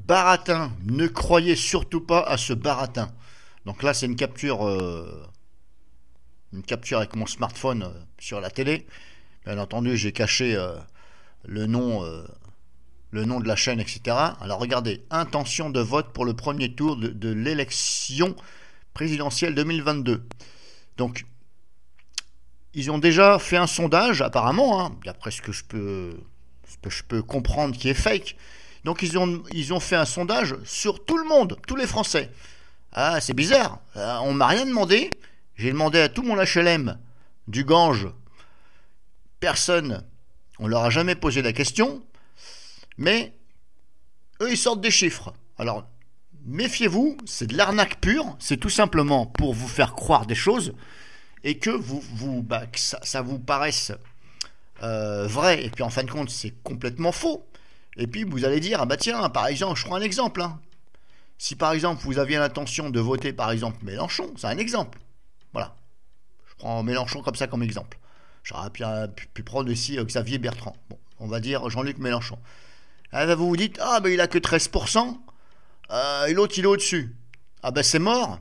baratin. Ne croyez surtout pas à ce baratin. Donc là, c'est une capture avec mon smartphone sur la télé. Bien entendu, j'ai caché le nom de la chaîne, etc. Alors regardez, intention de vote pour le premier tour de l'élection présidentielle 2022. Donc, ils ont déjà fait un sondage, apparemment, hein, d'après ce que je peux comprendre qui est fake. Donc, ils ont fait un sondage sur tout le monde, tous les Français. Ah, c'est bizarre. On m'a rien demandé. J'ai demandé à tout mon HLM du Gange. Personne. On leur a jamais posé la question. Mais eux, ils sortent des chiffres. Alors, méfiez-vous, c'est de l'arnaque pure. C'est tout simplement pour vous faire croire des choses et que que ça vous paraisse vrai. Et puis, en fin de compte, c'est complètement faux. Et puis, vous allez dire, ah bah tiens, par exemple, je prends un exemple. Hein. Si, par exemple, vous aviez l'intention de voter, par exemple, Mélenchon, c'est un exemple. Voilà. Je prends Mélenchon comme ça comme exemple. J'aurais pu prendre aussi Xavier Bertrand. Bon, on va dire Jean-Luc Mélenchon. Alors, vous vous dites, ah ben il a que 13%, et l'autre il est au-dessus. Ah ben c'est mort,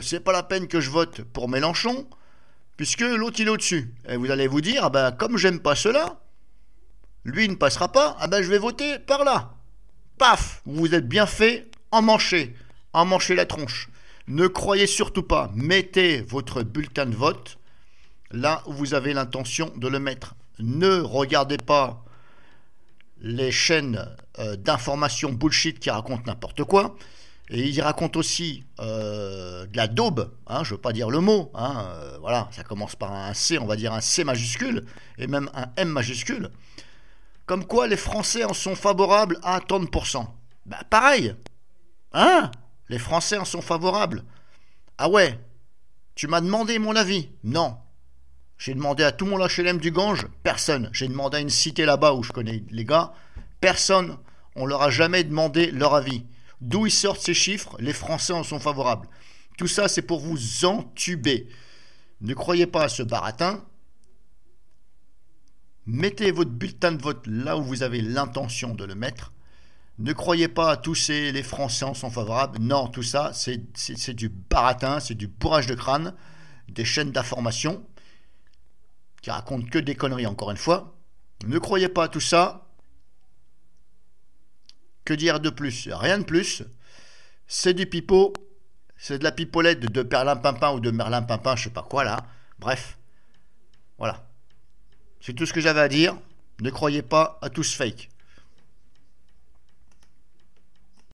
c'est pas la peine que je vote pour Mélenchon, puisque l'autre il est au-dessus. Et vous allez vous dire, ah ben comme j'aime pas cela, lui il ne passera pas, ah ben je vais voter par là. Paf, vous vous êtes bien fait emmancher la tronche. Ne croyez surtout pas, mettez votre bulletin de vote là où vous avez l'intention de le mettre. Ne regardez pas les chaînes d'information bullshit qui racontent n'importe quoi. Et ils racontent aussi de la daube, hein, je ne veux pas dire le mot, hein, voilà, ça commence par un C, on va dire un C majuscule, et même un M majuscule. Comme quoi les Français en sont favorables à tant de pourcents. Bah pareil, hein, les Français en sont favorables. Ah ouais, tu m'as demandé mon avis? Non. J'ai demandé à tout mon HLM du Gange, personne. J'ai demandé à une cité là-bas où je connais les gars, personne. On leur a jamais demandé leur avis. D'où ils sortent ces chiffres? Les Français en sont favorables. Tout ça, c'est pour vous entuber. Ne croyez pas à ce baratin. Mettez votre bulletin de vote là où vous avez l'intention de le mettre. Ne croyez pas à tous les Français en sont favorables. Non, tout ça, c'est du baratin, c'est du bourrage de crâne, des chaînes d'information qui racontent que des conneries, encore une fois. Ne croyez pas à tout ça. Que dire de plus? Rien de plus. C'est du pipeau. C'est de la pipolette de Perlimpinpin ou de Merlimpinpin, je sais pas quoi là. Bref. Voilà. C'est tout ce que j'avais à dire. Ne croyez pas à tout ce fake.